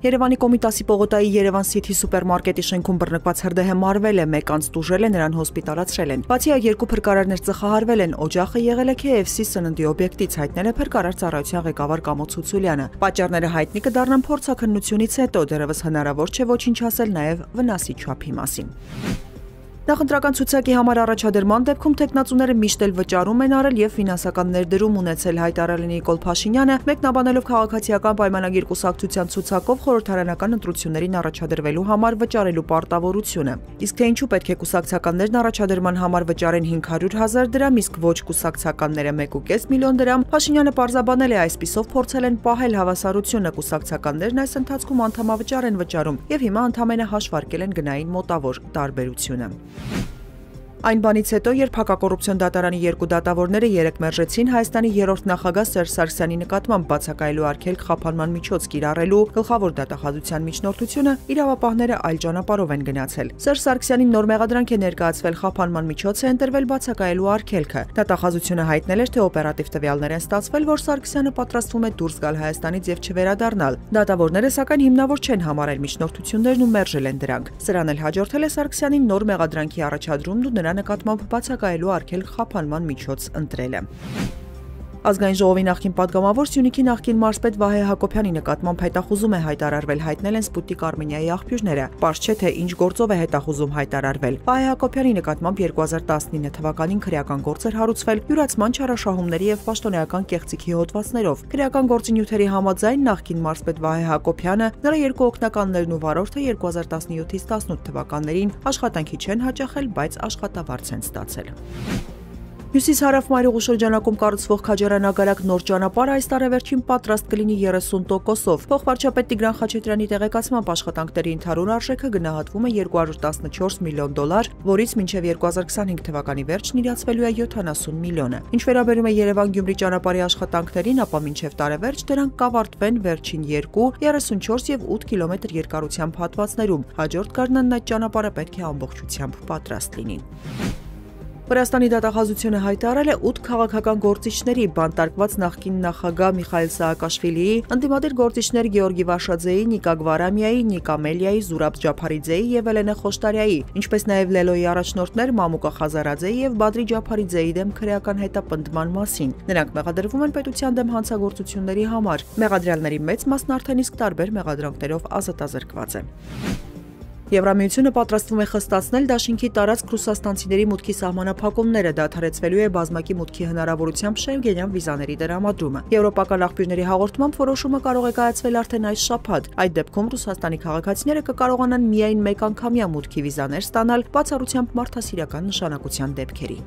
Երևանի Կոմիտասի պողոտայի Երևան City սուպերմարկետի շենքում բռնկված հրդեհը մարվել է, մեկ անձ տուժել է, նրան հոսպիտալացրել են։ Բացի այդ, երկու փրկարարներ ծխահարվել են, օջախը եղել է KFC սննդի օբյեկտից, հայտնել է փրկարար ծառայության ղեկավար Կամո Ցուցուլյանը։ Պատճառները հայտնի կդառնան փորձաքննությունից հետո, դեռևս հնարավոր չէ ոչինչ ասել նաև վնասի չափի մասին։ Նախընտրական ցուցակի համար առաջադրման դեպքում տեխնացուները միշտ էլ վճարում են արել եւ ֆինանսական ներդրում ունեցել, հայտարարել է Նիկոլ Փաշինյանը, մեկնաբանելով քաղաքացիական պայմանագիր կուսակցության ցուցակով խորհրդարանական ընտրություններին առաջադրվելու համար վճարելու պարտավորությունը։ Իսկ թե ինչու պետք է կուսակցականներն առաջադրման համար վճարեն 500,000 դրամ, իսկ ոչ կուսակցականները 1.5 միլիոն դրամ, Փաշինյանը պարզաբանել է, այսպիսով փորձել են պահել հավասարությունը, կուսակցականներն այս ընթացքում անդամավճար են վճարում եւ հիմա ընդամենը հաշվարկել են գնային մոտավոր տարբերությունը։ Այն բանից հետո, երբ հակակոռուպցիոն դատարանի երկու դատավորները երեկ մերժեցին Հայաստանի երրորդ նախագահ Սերժ Սարգսյանի նկատմամբ բացակայելու արգելք խափանման միջոց կիրառելու գլխավոր դատախազության միջնորդությունը, իրավապահները այլ ճանապարհով են գնացել։ Սերժ Սարգսյանին նոր մեղադրանք է ներկայացվել, խափանման միջոց է ընտրվել բացակայելու արգելքը։ Դատախազությունը հայտնել էր, թե օպերատիվ տվյալներ են ստացվել, որ Սարգսյանը պատրաստվում է դուրս գալ Հայաստանից եւ չվերադառնալ։ Դատավորները սակայն հիմնավոր չեն համարել միջնորդություններն ու մերժել են դրանք։ Սրան էլ հաջորդել է Սարգսյանին նոր մեղադրանքի առաջադրումն ու նրա նկատմամբ բացակայելու արգելք խափանման միջոց ընտրելը։ Ազգային ժողովի նախկին падգամավոր Սյունիքի նախկին մարզպետ Վահե Հակոբյանի նկատմամբ հետախուզում է հայտարարվել, հայտնել են Սպուտնիկ Արմենիայի աղբյուրները։ Պարզ չէ, թե ինչ գործով է հետախուզում հայտարարվել։ Վահե Հակոբյանի նկատմամբ 2019 թվականին քրեական գործ էր հարուցվել յուրացման չարաշահումների եւ պաշտոնեական կեղծիքի հոդվածներով։ Քրեական գործի նյութերի համաձայն նախկին մարզպետ Վահե Հակոբյանը, նրա երկու օգնականներն ու վարորդը 2017-ից 18 թվականներին աշխատանքի չեն հաճախել, բայց աշխատավարձ են ստացել։ Հյուսիս-հարավ Մայրուղու շրջանակում կառուցվող Քաջարան-Ագարակ նոր ճանապարհը այս տարեվերջին պատրաստ կլինի 30%-ով։ Փոխվարչապետ Տիգրան Խաչատրյանի տեղեկացմամբ աշխատանքների ընդհանուր արժեքը գնահատվում է $214 միլիոն, որից մինչև 2025 թվականի վերջն իրացվելու է 70 միլիոնը։ Ինչ վերաբերում է Երևան-Գյումրի ճանապարհի աշխատանքներին, ապա մինչև տարեվերջ դրանք կավարտվեն վերջին 2, 34 եւ 8 կիլոմետր երկարությամբ հատվածներում։ Հաջորդ գարնանն այդ ճանապարհը պետք է ամբողջությամբ պատրաստ լինի։ Վրաստանի դատախազությունը հայտարարել է 8 քաղաքական գործիչների, բանտարկված նախկին նախագահ Միխայիլ Սաակաշվիլիի, ընդդիմադիր գործիչներ Գեորգի Վաշաձեի, Նիկա Գվարամիայի, Նիկա Մելիայի, Զուրաբ Ջափարիձեի եւ Էլենե Խոշտարյայի, ինչպես նաեւ Լելոյի առաջնորդներ Մամուկա Խազարաձեի եւ Բադրի Ջափարիձեի դեմ քրեական հետապնդման մասին։ Նրանք մեղադրվում են պետության դեմ հանցագործությունների համար։ Մեղադրյալների մեծ մասն արդեն իսկ տարբեր մեղադրանքներով ազատազրկված է։ Եվրամիությունը պատրաստվում է խստացնել դաշինքի տարածք ռուսաստանցիների մուտքի սահմանափակումները, դադարեցվելու է բազմակի մուտքի հնարավորությամբ շենգենյան վիզաների տրամադրումը։ Եվրոպական աղբյուրների հաղորդմամբ որոշումը կարող է կայացվել արդեն այս շաբաթ։ Այդ դեպքում Ռուսաստանի քաղաքացիները կկարողանան միայն մեկ անգամյա մուտքի վիզաներ ստանալ, բացառությամբ մարդասիրական նշանակության դեպքերի։